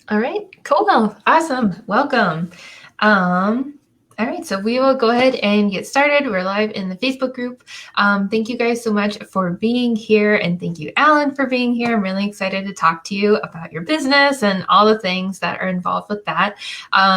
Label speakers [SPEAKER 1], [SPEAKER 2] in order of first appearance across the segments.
[SPEAKER 1] All right, cool. Awesome. Welcome. All right, so we will go ahead and get started. We're live in the Facebook group. Thank you guys so much for being here, and thank you, Alan, for being here. I'm really excited to talk to you about your business and all the things that are involved with that.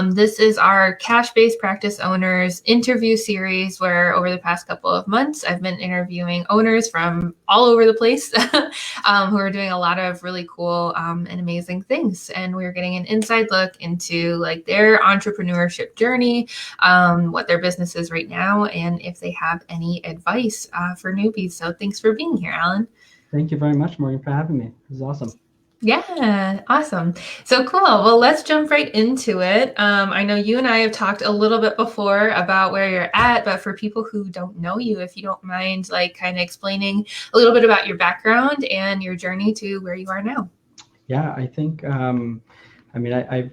[SPEAKER 1] This is our cash-based practice owners interview series where over the past couple of months, I've been interviewing owners from all over the place who are doing a lot of really cool and amazing things. And we're getting an inside look into like their entrepreneurship journey, what their business is right now, and if they have any advice for newbies. So thanks for being here, Alan.
[SPEAKER 2] Thank you very much, Morgan, for having me. This is awesome.
[SPEAKER 1] Yeah, awesome. So cool. Well, let's jump right into it. I know you and I have talked a little bit before about where you're at, but for people who don't know you, if you don't mind, like kind of explaining a little bit about your background and your journey to where you are now.
[SPEAKER 2] Yeah, I think, I've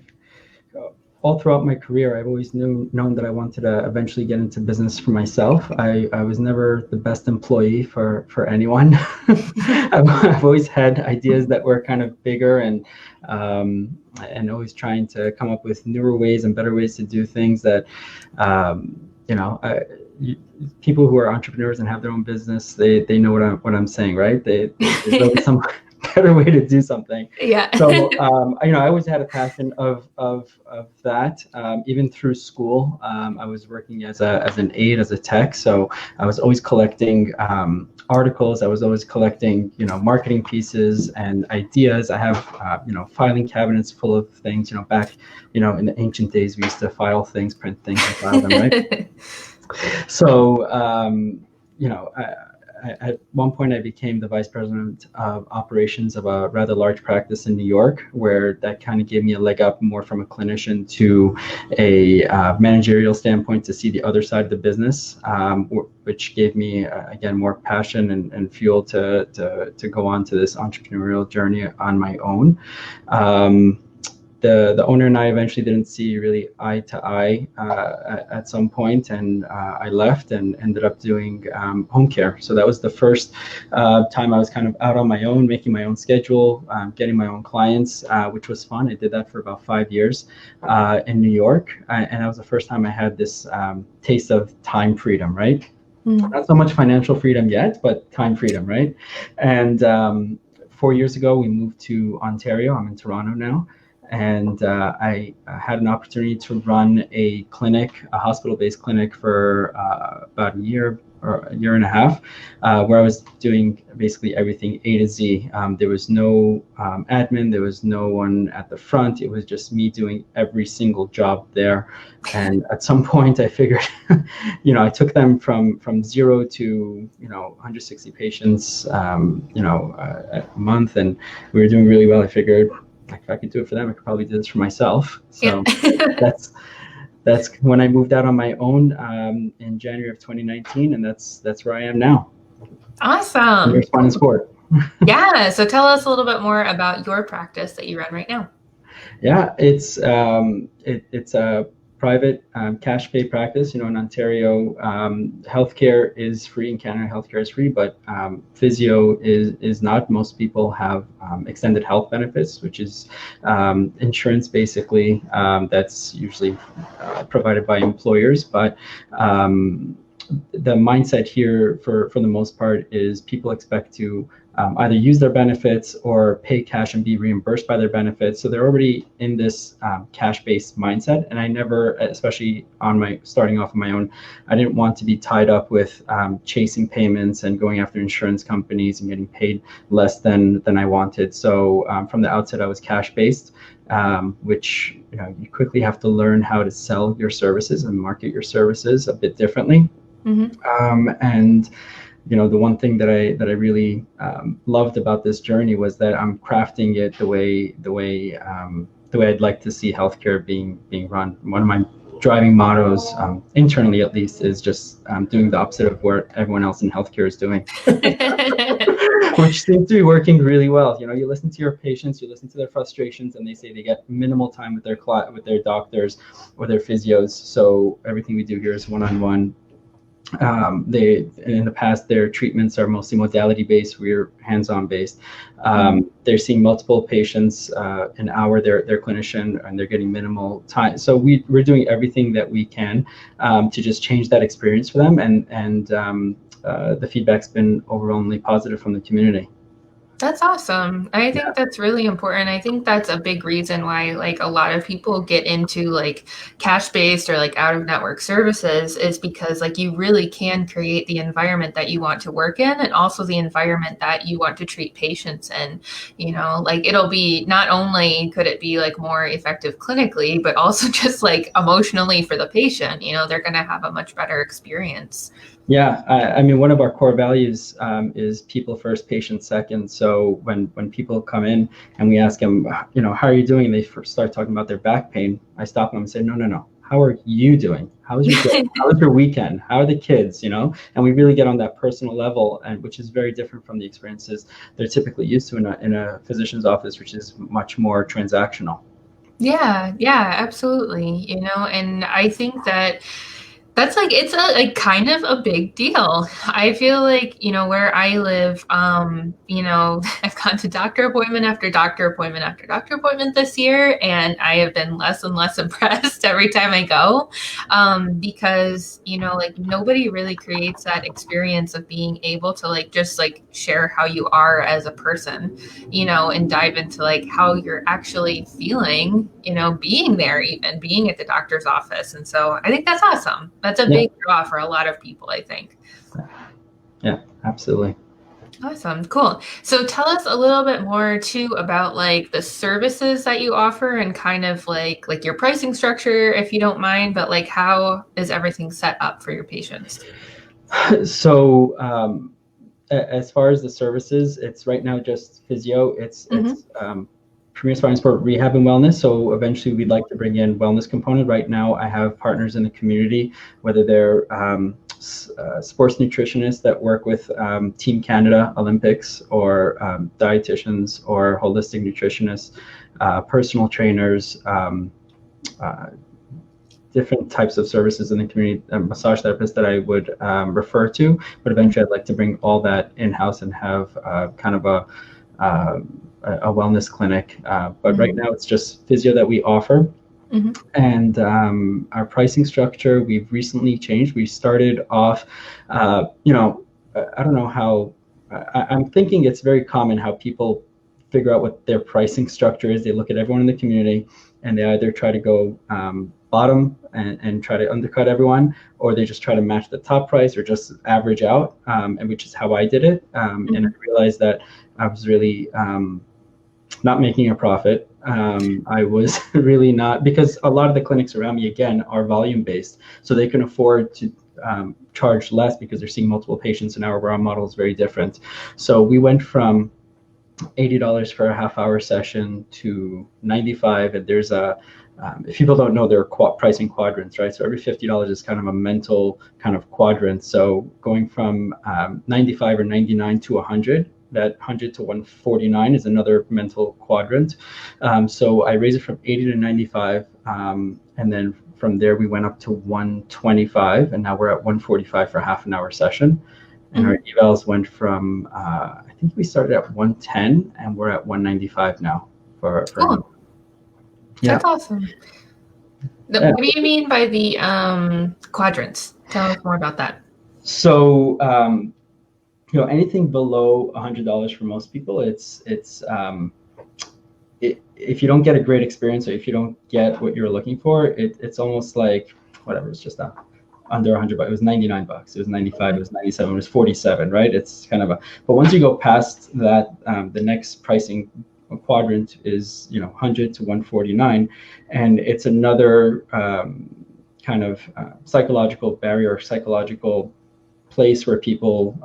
[SPEAKER 2] all throughout my career, I've always known that I wanted to eventually get into business for myself. I was never the best employee for anyone. I've always had ideas that were kind of bigger and always trying to come up with newer ways and better ways to do things that, you know, people who are entrepreneurs and have their own business, they know what I'm saying, right? There's always some better way to do something.
[SPEAKER 1] Yeah.
[SPEAKER 2] So I always had a passion of that. Even through school, I was working as an aide, as a tech. So I was always collecting articles. I was always collecting marketing pieces and ideas. I have filing cabinets full of things. Back in the ancient days, we used to file things, print things, and file them, right? So at one point, I became the vice president of operations of a rather large practice in New York, where that kind of gave me a leg up more from a clinician to a managerial standpoint to see the other side of the business, which gave me, again, more passion and fuel to go on to this entrepreneurial journey on my own. The owner and I eventually didn't see really eye to eye at some point, and I left and ended up doing home care. So that was the first time I was kind of out on my own, making my own schedule, getting my own clients, which was fun. I did that for about 5 years in New York, and that was the first time I had this taste of time freedom, right? Not so much financial freedom yet, but time freedom, right? And 4 years ago, we moved to Ontario. I'm in Toronto now. And I had an opportunity to run a clinic, a hospital-based clinic, for about a year or a year and a half, where I was doing basically everything A to Z. There was no admin, there was no one at the front. It was just me doing every single job there. And at some point, I figured, I took them from zero to 160 patients, a month, and we were doing really well. I figured, if I could do it for them, I could probably do this for myself. So
[SPEAKER 1] Yeah.
[SPEAKER 2] that's when I moved out on my own in January of 2019, and that's where I am now.
[SPEAKER 1] Awesome.
[SPEAKER 2] Your spine and sport.
[SPEAKER 1] Yeah. So tell us a little bit more about your practice that you run right now.
[SPEAKER 2] Yeah, it's a private cash pay practice. In Ontario, healthcare is free. In Canada, healthcare is free, but physio is not. Most people have extended health benefits, which is insurance, basically. That's usually provided by employers, but the mindset here, for the most part, is people expect to either use their benefits or pay cash and be reimbursed by their benefits. So they're already in this cash-based mindset. And I never, especially starting off on my own, I didn't want to be tied up with chasing payments and going after insurance companies and getting paid less than I wanted. So from the outset, I was cash-based, which you quickly have to learn how to sell your services and market your services a bit differently. And the one thing that I really loved about this journey was that I'm crafting it the way I'd like to see healthcare being run. One of my driving mottos, internally at least, is just doing the opposite of what everyone else in healthcare is doing, which seems to be working really well. You listen to your patients, you listen to their frustrations, and they say they get minimal time with their doctors or their physios. So everything we do here is one-on-one. They in the past their treatments are mostly modality based. We're hands-on based. They're seeing multiple patients an hour. Their clinician, and they're getting minimal time. So we're doing everything that we can to just change that experience for them. And the feedback's been overwhelmingly positive from the community.
[SPEAKER 1] That's awesome. I think
[SPEAKER 2] Yeah.
[SPEAKER 1] that's really important. I think that's a big reason why like a lot of people get into like cash-based or like out-of-network services is because like you really can create the environment that you want to work in and also the environment that you want to treat patients in. You know, like it'll be not only could it be like more effective clinically, but also just like emotionally for the patient. You know, they're going to have a much better experience.
[SPEAKER 2] Yeah, I mean, one of our core values is people first, patient second. So when people come in and we ask them, you know, how are you doing? And they first start talking about their back pain. I stop them and say, no. How are you doing? How was your day? How was your weekend? How are the kids? You know, and we really get on that personal level, and which is very different from the experiences they're typically used to in a physician's office, which is much more transactional.
[SPEAKER 1] Yeah, absolutely. You know, and I think that that's like it's a like kind of a big deal. I feel like, you know, where I live, you know, I've gone to doctor appointment after doctor appointment after doctor appointment this year, and I have been less and less impressed every time I go. Because, you know, like nobody really creates that experience of being able to like just like share how you are as a person, you know, and dive into like how you're actually feeling, you know, being there, even being at the doctor's office. And so I think that's awesome. That's a
[SPEAKER 2] Yeah,
[SPEAKER 1] big draw for a lot of people, I think.
[SPEAKER 2] yeah, absolutely.
[SPEAKER 1] Awesome. Cool. So tell us a little bit more too about like the services that you offer and kind of like your pricing structure, if you don't mind, but like how is everything set up for your patients?
[SPEAKER 2] So as far as the services, it's right now just physio. It's premier spine sport rehab and wellness. So eventually we'd like to bring in wellness component. Right now I have partners in the community, whether they're sports nutritionists that work with Team Canada Olympics, or dietitians or holistic nutritionists, personal trainers, different types of services in the community, massage therapists that I would refer to, but eventually I'd like to bring all that in-house and have kind of a wellness clinic. But right now it's just physio that we offer. And our pricing structure, we've recently changed. We started off, you know, I don't know how, I'm thinking it's very common how people figure out what their pricing structure is. They look at everyone in the community and they either try to go bottom and try to undercut everyone, or they just try to match the top price or just average out, and which is how I did it. And I realized that I was really not making a profit. I was really not, because a lot of the clinics around me, again, are volume based. So they can afford to charge less because they're seeing multiple patients an hour, where our model is very different. So we went from $80 for a half-hour session to $95, and there's a if people don't know, there are pricing quadrants, right? So every $50 is kind of a mental kind of quadrant. So going from 95 or 99 to 100, that 100 to 149 is another mental quadrant. So I raised it from 80 to 95, and then from there we went up to 125, and now we're at 145 for a half an hour session. And our evals went from I think we started at 110 and we're at 195 now for
[SPEAKER 1] Cool. That's awesome. What do you mean by the quadrants? Tell us more about that.
[SPEAKER 2] So you know, anything below $100 for most people, if you don't get a great experience, or if you don't get what you're looking for, it's almost like whatever. It's just under 100 bucks. It was $99. It was 95. It was 97. It was 47. Right? It's kind of a. But once you go past that, the next pricing quadrant is, you know, 100 to 149, and it's another kind of psychological barrier, or psychological place where people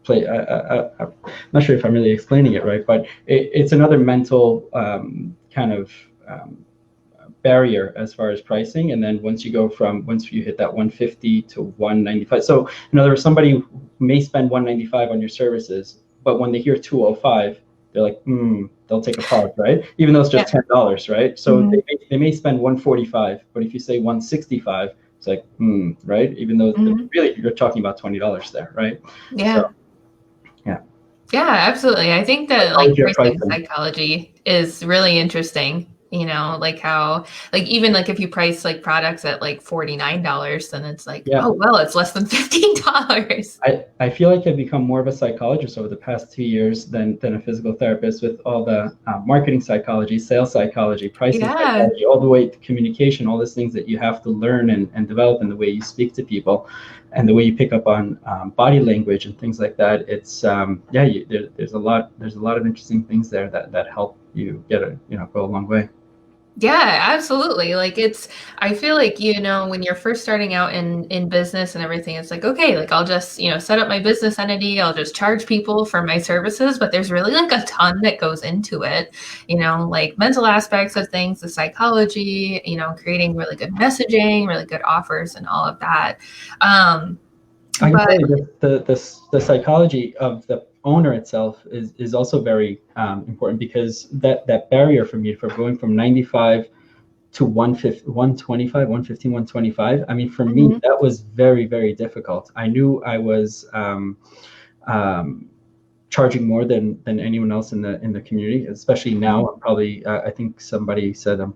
[SPEAKER 2] play. I'm not sure if I'm really explaining it right, but it's another mental kind of barrier as far as pricing. And then once you hit that 150 to 195, so in other words, somebody may spend 195 on your services, but when they hear 205, they're like, they'll take a pause, right? Even though it's just $10, right? So they may spend 145, but if you say 165, It's like, right? Even though
[SPEAKER 1] Mhm.
[SPEAKER 2] really you're talking about $20 there, right?
[SPEAKER 1] Yeah.
[SPEAKER 2] So yeah.
[SPEAKER 1] Yeah, absolutely. I think that like
[SPEAKER 2] Psychology of
[SPEAKER 1] pricing
[SPEAKER 2] pricing.
[SPEAKER 1] psychology is really interesting. Like how, like even like if you price like products at like $49, then it's like,
[SPEAKER 2] Yeah.
[SPEAKER 1] oh, well, it's less than $15.
[SPEAKER 2] I feel like I've become more of a psychologist over the past 2 years than a physical therapist, with all the marketing psychology, sales psychology, pricing
[SPEAKER 1] Yeah.
[SPEAKER 2] psychology, all the way to communication, all those things that you have to learn and develop in the way you speak to people and the way you pick up on body language and things like that. It's there's a lot of interesting things there that help you go a long way.
[SPEAKER 1] Yeah, absolutely. Like I feel like, when you're first starting out in business and everything, it's like, okay, like I'll just, set up my business entity, I'll just charge people for my services, but there's really like a ton that goes into it, like mental aspects of things, the psychology, creating really good messaging, really good offers and all of that.
[SPEAKER 2] I can
[SPEAKER 1] But
[SPEAKER 2] tell you the psychology of the owner itself is also very important, because that barrier for me for going from 95 to 150, 125, 115, 125. I mean, for me,
[SPEAKER 1] Mhm,
[SPEAKER 2] that was very, very difficult. I knew I was um, charging more than anyone else in the community, especially now.
[SPEAKER 1] mhm.
[SPEAKER 2] I'm probably, I think somebody said I'm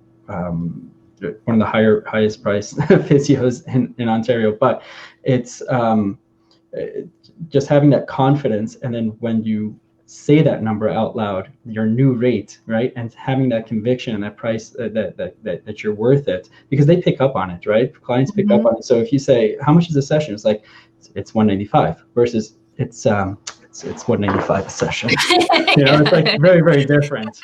[SPEAKER 2] one of the highest priced physios in Ontario, but it's just having that confidence, and then when you say that number out loud, your new rate, right, and having that conviction and that price, that you're worth it, because they pick up on it, right? Clients pick up
[SPEAKER 1] Mhm.
[SPEAKER 2] on it. So if you say, how much is a session, it's like it's 195 versus it's 195 a session. It's like very, very different.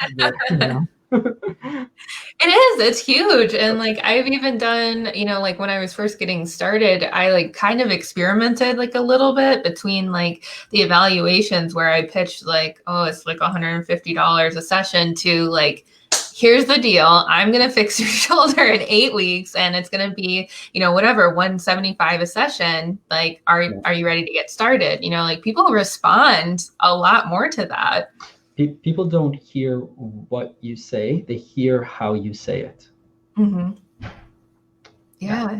[SPEAKER 1] It is. It's huge. And like I've even done, like when I was first getting started, I like kind of experimented like a little bit between like the evaluations where I pitched like, oh, it's like $150 a session, to like, here's the deal. I'm going to fix your shoulder in 8 weeks and it's going to be, whatever, 175 a session. Like, are you ready to get started? Like people respond a lot more to that.
[SPEAKER 2] People don't hear what you say, they hear how you say it.
[SPEAKER 1] Hmm.
[SPEAKER 2] Yeah.
[SPEAKER 1] Yeah.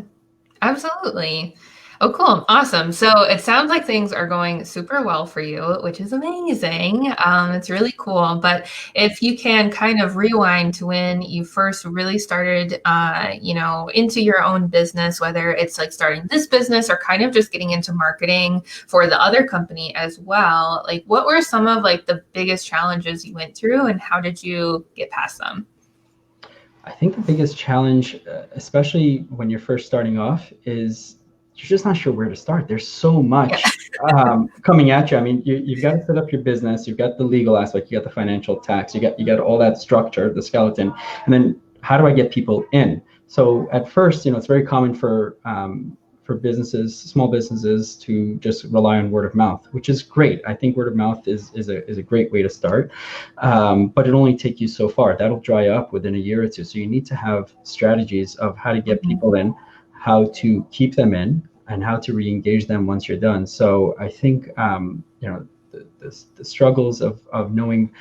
[SPEAKER 1] Absolutely. Oh, cool. Awesome. So it sounds like things are going super well for you, which is amazing. It's really cool. But if you can kind of rewind to when you first really started, into your own business, whether it's like starting this business or kind of just getting into marketing for the other company as well, like what were some of like the biggest challenges you went through and how did you get past them?
[SPEAKER 2] I think the biggest challenge, especially when you're first starting off, is you're just not sure where to start. There's so
[SPEAKER 1] Yeah.
[SPEAKER 2] much coming at you. I mean, you've got to set up your business. You've got the legal aspect. You got the financial tax. You got all that structure, the skeleton, and then how do I get people in? So at first, it's very common for businesses, small businesses, to just rely on word of mouth, which is great. I think word of mouth is a great way to start, but it only take you so far. That'll dry up within a year or two. So you need to have strategies of how to get
[SPEAKER 1] Mhm.
[SPEAKER 2] people in, how to keep them in, and how to re-engage them once you're done. So I think the struggles of knowing.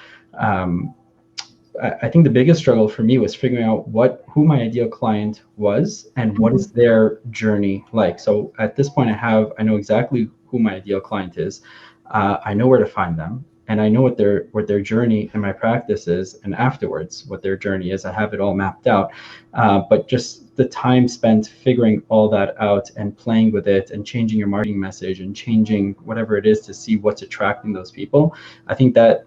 [SPEAKER 2] I think the biggest struggle for me was figuring out who my ideal client was and what
[SPEAKER 1] Mhm.
[SPEAKER 2] is their journey like. So at this point, I know exactly who my ideal client is. I know where to find them, and I know what their journey in my practice is, and afterwards what their journey is. I have it all mapped out. But just the time spent figuring all that out and playing with it and changing your marketing message and changing whatever it is to see what's attracting those people. I think that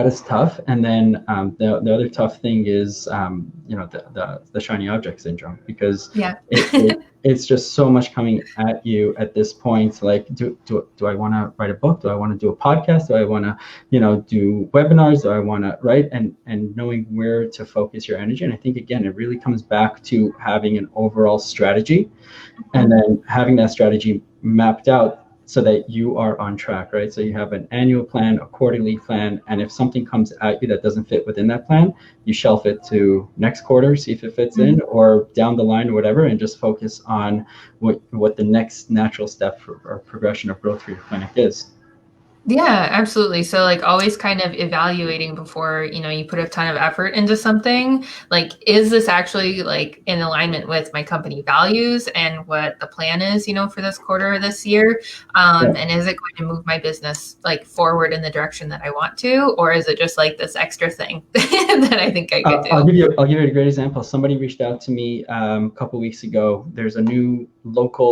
[SPEAKER 2] is tough. And then the other tough thing is the shiny object syndrome, because
[SPEAKER 1] Yeah.
[SPEAKER 2] it's just so much coming at you at this point. Like, do I want to write a book? Do I want to do a podcast? Do I want to do webinars? Do I want to write? And knowing where to focus your energy. And I think, again, it really comes back to having an overall strategy, and
[SPEAKER 1] Mhm.
[SPEAKER 2] then having that strategy mapped out so that you are on track, right? So you have an annual plan, a quarterly plan, and if something comes at you that doesn't fit within that plan, you shelf it to next quarter, see if it fits in,
[SPEAKER 1] Mhm.
[SPEAKER 2] or down the line or whatever, and just focus on what the next natural step or progression of growth for your clinic is.
[SPEAKER 1] Yeah, absolutely. So like always kind of evaluating before, you put a ton of effort into something. Like, is this actually like in alignment with my company values and what the plan is, for this quarter or this year?
[SPEAKER 2] Yeah.
[SPEAKER 1] And is it going to move my business like forward in the direction that I want to? Or is it just like this extra thing that I think I could do?
[SPEAKER 2] I'll give you a great example. Somebody reached out to me a couple weeks ago. There's a new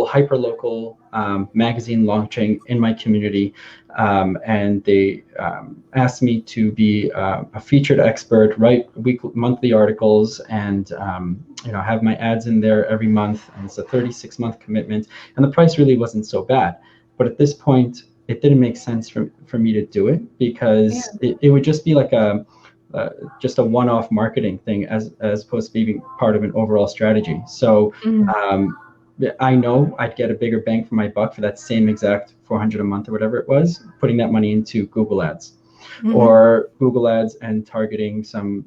[SPEAKER 2] hyper local magazine launching in my community, and they asked me to be a featured expert, write monthly articles, and have my ads in there every month. And it's a 36-month commitment, and the price really wasn't so bad. But at this point, it didn't make sense for me to do it
[SPEAKER 1] Yeah.
[SPEAKER 2] because it would just be like uh, just a one-off marketing thing as opposed to being part of an overall strategy. So
[SPEAKER 1] Mhm.
[SPEAKER 2] um, I know I'd get a bigger bang for my buck for that same exact 400 a month or whatever it was, putting that money into Google Ads
[SPEAKER 1] Mhm.
[SPEAKER 2] or Google Ads and targeting some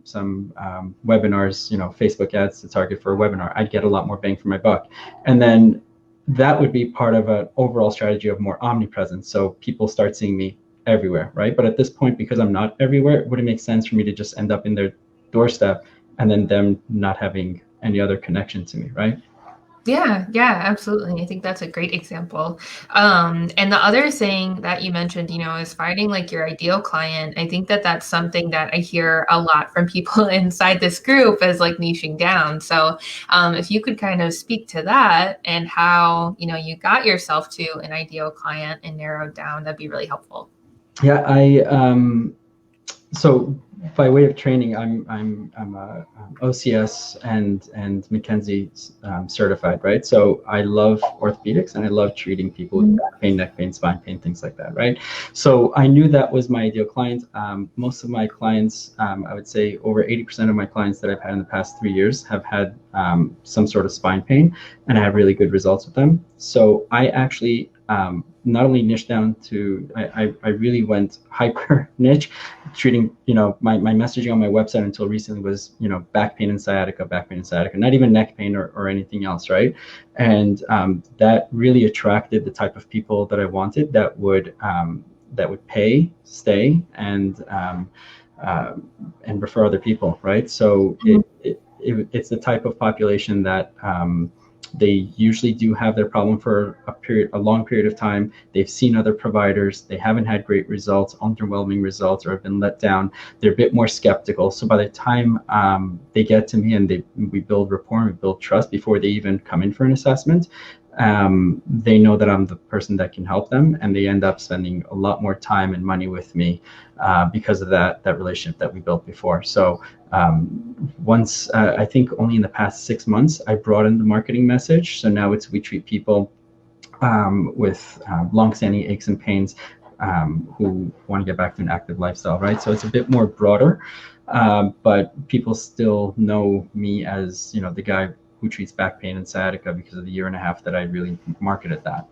[SPEAKER 2] webinars, Facebook ads to target for a webinar. I'd get a lot more bang for my buck, and then that would be part of an overall strategy of more omnipresence. So people start seeing me everywhere, right? But at this point, because I'm not everywhere, it wouldn't make sense for me to just end up in their doorstep and then them not having any other connection to me, right?
[SPEAKER 1] Yeah, yeah, absolutely. I think that's a great example. And the other thing that you mentioned, is finding like your ideal client. I think that that's something that I hear a lot from people inside this group as like niching down. So, if you could kind of speak to that and how, you got yourself to an ideal client and narrowed down, that'd be really helpful.
[SPEAKER 2] Yeah, so by way of training, I'm a OCS and McKenzie certified, right? So I love orthopedics and I love treating people with
[SPEAKER 1] Mhm.
[SPEAKER 2] back pain, neck pain, spine pain, things like that, right? So I knew that was my ideal client. Most of my clients, I would say over 80% of my clients that I've had in the past 3 years have had some sort of spine pain, and I have really good results with them. So I actually not only niche down to, I really went hyper niche, treating, my messaging on my website until recently was, back pain and sciatica, not even neck pain or anything else, right? And that really attracted the type of people that I wanted that would pay, stay, and refer other people, right? So it's the type of population that they usually do have their problem for a long period of time. They've seen other providers, they haven't had great results, underwhelming results, or have been let down. They're a bit more skeptical. So by the time they get to me and we build rapport and we build trust before they even come in for an assessment, they know that I'm the person that can help them, and they end up spending a lot more time and money with me because of that relationship that we built before. So once I think only in the past 6 months I broadened the marketing message. So now we treat people with long-standing aches and pains who want to get back to an active lifestyle, right? So it's a bit more broader, but people still know me as the guy who treats back pain and sciatica because of the year and a half that I really marketed that.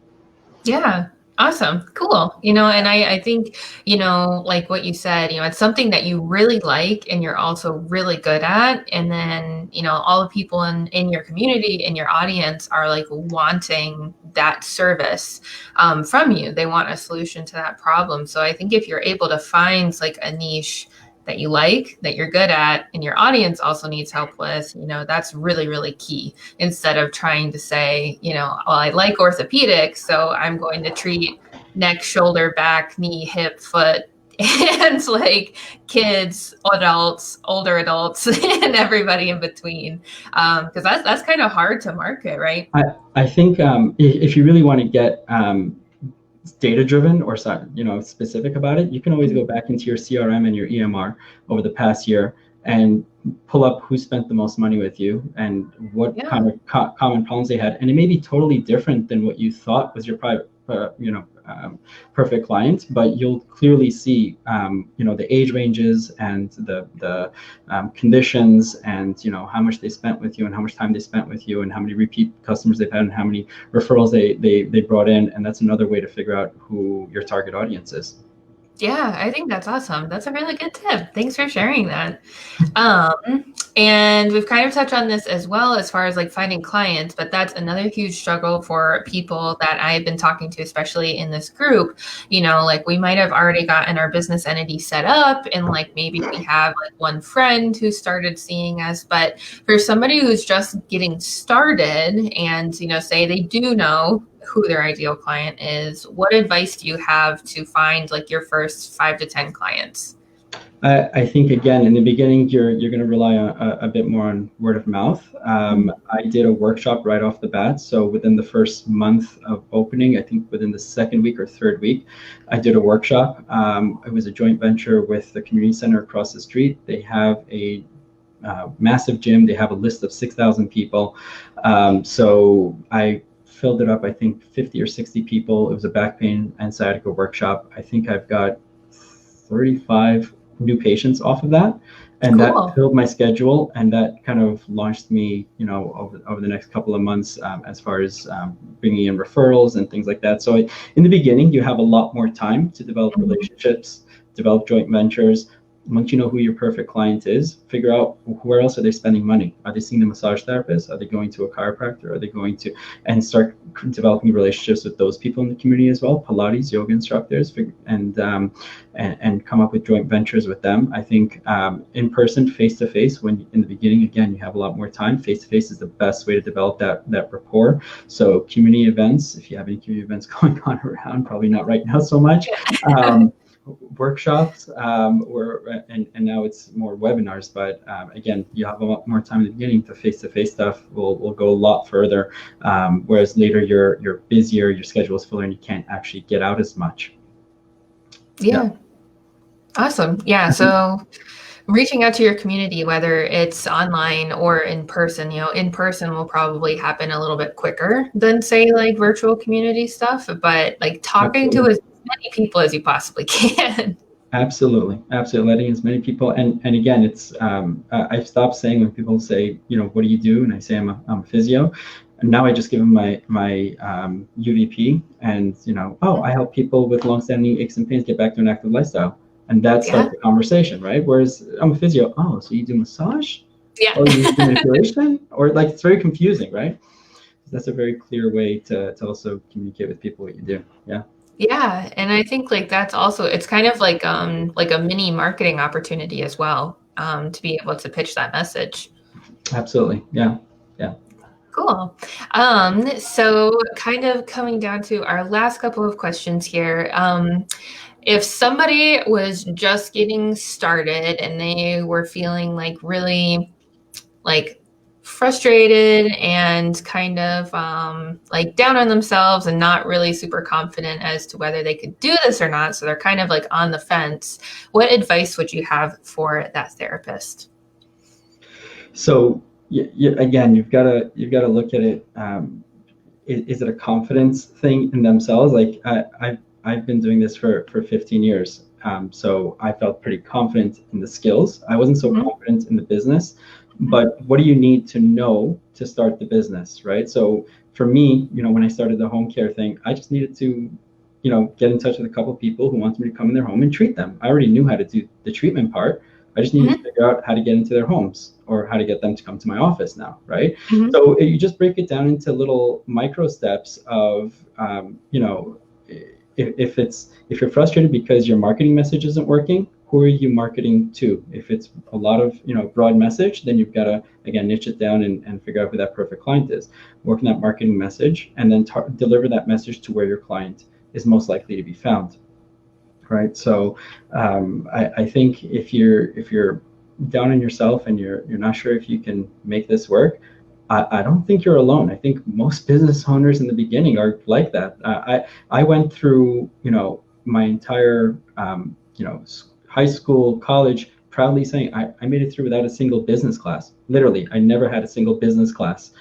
[SPEAKER 1] Yeah. Awesome. Cool. And I think, like what you said, it's something that you really like and you're also really good at. And then, all the people in your community, in your audience are like wanting that service from you. They want a solution to that problem. So I think if you're able to find like a niche that you like, that you're good at, and your audience also needs help with, that's really, really key instead of trying to say, well, I like orthopedics, so I'm going to treat neck, shoulder, back, knee, hip, foot, and like kids, adults, older adults, and everybody in between. Because that's kind of hard to market, right?
[SPEAKER 2] I, I think if you really want to get data driven or specific about it, you can always go back into your CRM and your EMR over the past year and pull up who spent the most money with you and what
[SPEAKER 1] Yeah.
[SPEAKER 2] kind of common problems they had, and it may be totally different than what you thought was your private perfect client, but you'll clearly see the age ranges and the conditions, and how much they spent with you and how much time they spent with you and how many repeat customers they've had and how many referrals they brought in. And that's another way to figure out who your target audience is.
[SPEAKER 1] Yeah, I think that's awesome. That's a really good tip. Thanks for sharing that. Um, And we've kind of touched on this as well as far as like finding clients, but that's another huge struggle for people that I've been talking to, especially in this group. Like we might have already gotten our business entity set up and like maybe we have like one friend who started seeing us, but for somebody who's just getting started and, say they do know who their ideal client is, what advice do you have to find like your first 5 to 10 clients?
[SPEAKER 2] I think, again, in the beginning, you're going to rely on a bit more on word of mouth. I did a workshop right off the bat. So within the first month of opening, I think within the second week or third week, I did a workshop. It was a joint venture with the community center across the street. They have a massive gym. They have a list of 6,000 people. So I filled it up, I think 50 or 60 people. It was a back pain and sciatica workshop. I think I've got 35 new patients off of that, and
[SPEAKER 1] Cool.
[SPEAKER 2] that filled my schedule, and that kind of launched me, over the next couple of months, as far as bringing in referrals and things like that. So in the beginning, you have a lot more time to develop relationships, develop joint ventures. Once you know who your perfect client is, figure out where else are they spending money. Are they seeing the massage therapist? Are they going to a chiropractor? Are they going to, and start developing relationships with those people in the community as well, Pilates, yoga instructors, and come up with joint ventures with them. I think in person, face to face, when in the beginning, again, you have a lot more time. Face to face is the best way to develop that rapport. So community events, if you have any community events going on around, probably not right now so much. Workshops, and now it's more webinars, but again, you have a lot more time in the beginning. The face-to-face stuff will go a lot further, whereas later you're busier, your schedule is fuller, and you can't actually get out as much.
[SPEAKER 1] Yeah. Awesome. Yeah. So reaching out to your community, whether it's online or in person, in person will probably happen a little bit quicker than say like virtual community stuff, but like talking to as many people as you possibly can.
[SPEAKER 2] Absolutely. Letting as many people, and again, it's I've stopped saying when people say, what do you do, and I say I'm a physio, and now I just give them my UVP, and I help people with longstanding aches and pains get back to an active lifestyle, and that starts the conversation, right? Whereas I'm a physio, oh, so you do massage?
[SPEAKER 1] Yeah.
[SPEAKER 2] Oh, you do manipulation? Or like, it's very confusing, right? That's a very clear way to also communicate with people what you do. Yeah.
[SPEAKER 1] Yeah, and I think like that's also, it's kind of like a mini marketing opportunity as well, to be able to pitch that message.
[SPEAKER 2] Absolutely. Yeah.
[SPEAKER 1] Cool. So kind of coming down to our last couple of questions here. If somebody was just getting started and they were feeling like really like frustrated and kind of like down on themselves and not really super confident as to whether they could do this or not, so they're kind of like on the fence, what advice would you have for that therapist?
[SPEAKER 2] So again, you've got to look at it. Is it a confidence thing in themselves? Like I've been doing this for 15 years. So I felt pretty confident in the skills. I wasn't so confident in the business, but what do you need to know to start the business, right? So for me, when I started the home care thing, I just needed to, get in touch with a couple of people who wanted me to come in their home and treat them. I already knew how to do the treatment part. I just needed to figure out how to get into their homes or how to get them to come to my office now, right? So you just break it down into little micro steps of, if you're frustrated because your marketing message isn't working, who are you marketing to? If it's a lot of, broad message, then you've got to, again, niche it down and figure out who that perfect client is. Work on that marketing message and then deliver that message to where your client is most likely to be found. Right. So I think if you're down on yourself and you're not sure if you can make this work, I don't think you're alone. I think most business owners in the beginning are like that. I went through, my entire, high school, college, proudly saying I made it through without a single business class. Literally, I never had a single business class,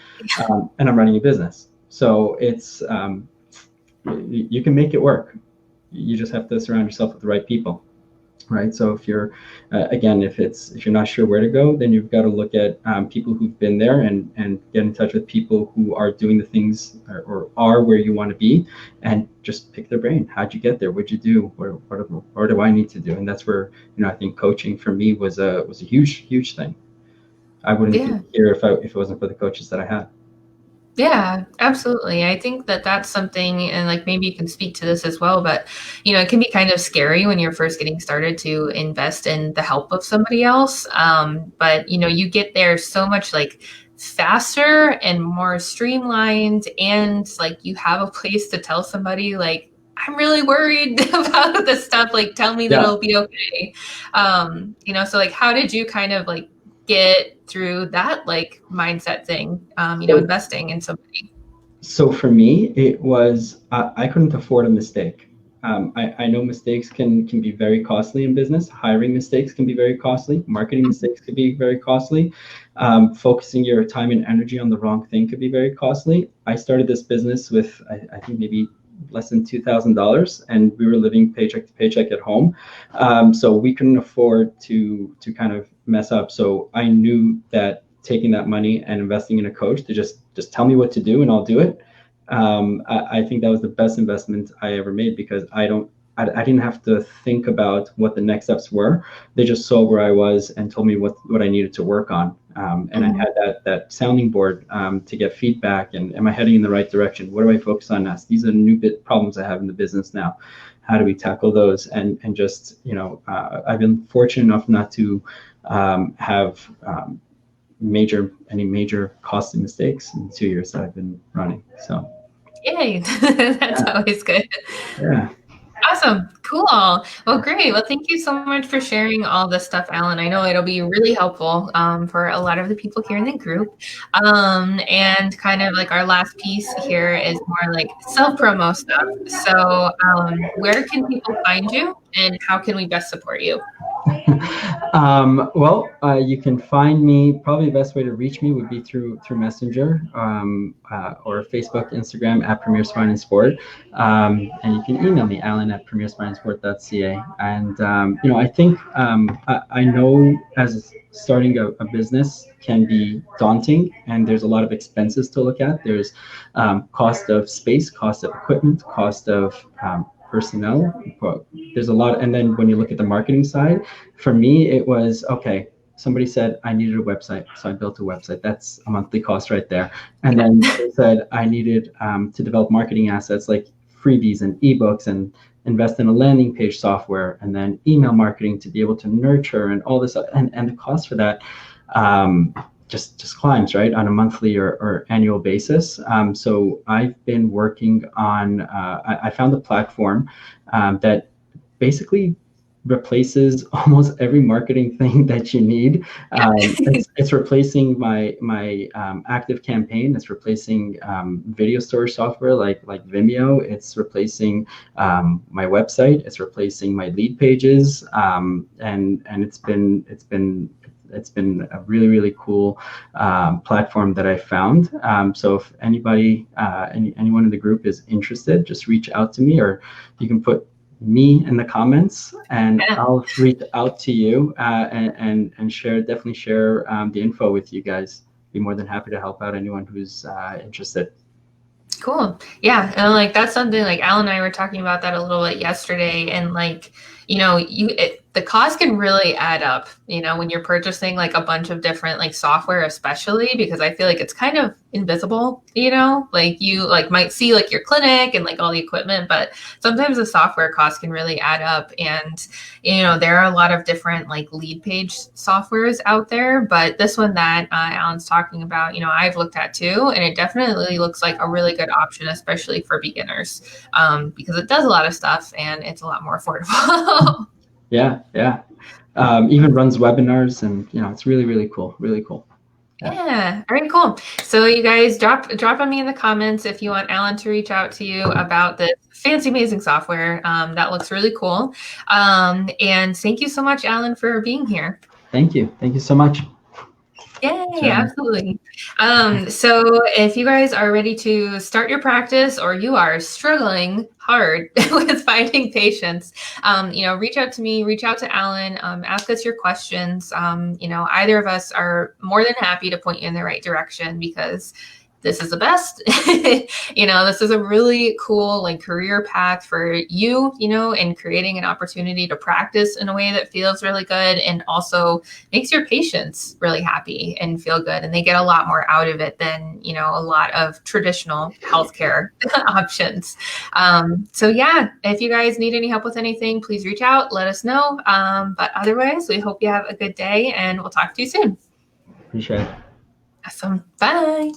[SPEAKER 2] and I'm running a business. So it's you can make it work. You just have to surround yourself with the right people, right? So if you're, again, if you're not sure where to go, then you've got to look at people who've been there and get in touch with people who are doing the things or are where you want to be, and just pick their brain. How'd you get there? What'd you do? What do I need to do? And that's where, I think coaching for me was a huge thing. I wouldn't
[SPEAKER 1] Yeah.
[SPEAKER 2] be here if it wasn't for the coaches that I had.
[SPEAKER 1] Yeah, absolutely. I think that that's something, and like maybe you can speak to this as well, but it can be kind of scary when you're first getting started to invest in the help of somebody else. But you get there so much like faster and more streamlined, and like you have a place to tell somebody like, I'm really worried about this stuff. Like, tell me that
[SPEAKER 2] Yeah.
[SPEAKER 1] it'll be okay. So like, how did you kind of like get through that like mindset thing, investing in somebody?
[SPEAKER 2] So for me, it was I couldn't afford a mistake. I know mistakes can be very costly in business. Hiring mistakes can be very costly. Marketing mistakes could be very costly. Focusing your time and energy on the wrong thing could be very costly. I started this business with I think maybe less than $2,000, and we were living paycheck to paycheck at home. So we couldn't afford to kind of mess up. So I knew that taking that money and investing in a coach to just tell me what to do and I'll do it. I think that was the best investment I ever made because I didn't have to think about what the next steps were. They just saw where I was and told me what I needed to work on. And I had that sounding board to get feedback and am I heading in the right direction? What do I focus on next? These are new problems I have in the business now. How do we tackle those? And just, I've been fortunate enough not to have any major costly mistakes in the 2 years that I've been running. So
[SPEAKER 1] Yay. That's always good.
[SPEAKER 2] yeah.
[SPEAKER 1] Awesome. Cool. Well, great. Well, thank you so much for sharing all this stuff, Alan. I know it'll be really helpful for a lot of the people here in the group. And kind of like our last piece here is more like self-promo stuff. So where can people find you and how can we best support you?
[SPEAKER 2] You can find me. Probably the best way to reach me would be through Messenger or Facebook, Instagram at Premier Spine and Sport, and you can email me alan@premierspineandsport.ca. And I think I know as starting a business can be daunting, and there's a lot of expenses to look at. There's cost of space, cost of equipment, cost of personnel. There's a lot, and then when you look at the marketing side, for me it was okay. Somebody said I needed a website, so I built a website. That's a monthly cost right there. And then they said I needed to develop marketing assets like freebies and ebooks and invest in a landing page software and then email marketing to be able to nurture and all this. And the cost for that just climbs, right, on a monthly or annual basis. So I've been working on, I found a platform that basically replaces almost every marketing thing that you need. It's replacing my active campaign. It's replacing video storage software like Vimeo. It's replacing my website. It's replacing my lead pages. And it's been a really, really cool platform that I found. So if anybody, anyone in the group is interested, just reach out to me, or you can put me in the comments and I'll reach out to you and definitely share the info with you guys. Be more than happy to help out anyone who's interested.
[SPEAKER 1] Cool. Yeah. And like, that's something like Alan and I were talking about that a little bit yesterday. And like, the cost can really add up, when you're purchasing like a bunch of different like software, especially because I feel like it's kind of invisible, like you like might see like your clinic and like all the equipment, but sometimes the software cost can really add up. And, there are a lot of different like lead page softwares out there, but this one that Alan's talking about, I've looked at too, and it definitely looks like a really good option, especially for beginners, because it does a lot of stuff and it's a lot more affordable.
[SPEAKER 2] Yeah. Even runs webinars, and it's really, really cool. Really cool.
[SPEAKER 1] Yeah. All right, cool. So you guys drop on me in the comments if you want Alan to reach out to you about this fancy, amazing software. That looks really cool. And thank you so much, Alan, for being here.
[SPEAKER 2] Thank you. Thank you so much.
[SPEAKER 1] Yay, absolutely. So if you guys are ready to start your practice or you are struggling hard with finding patients, reach out to me, reach out to Alan, ask us your questions. Either of us are more than happy to point you in the right direction because this is the best. This is a really cool like career path for you, and creating an opportunity to practice in a way that feels really good and also makes your patients really happy and feel good. And they get a lot more out of it than, a lot of traditional healthcare options. So yeah, if you guys need any help with anything, please reach out, let us know. But otherwise, we hope you have a good day and we'll talk to you soon.
[SPEAKER 2] Appreciate it.
[SPEAKER 1] Awesome. Bye.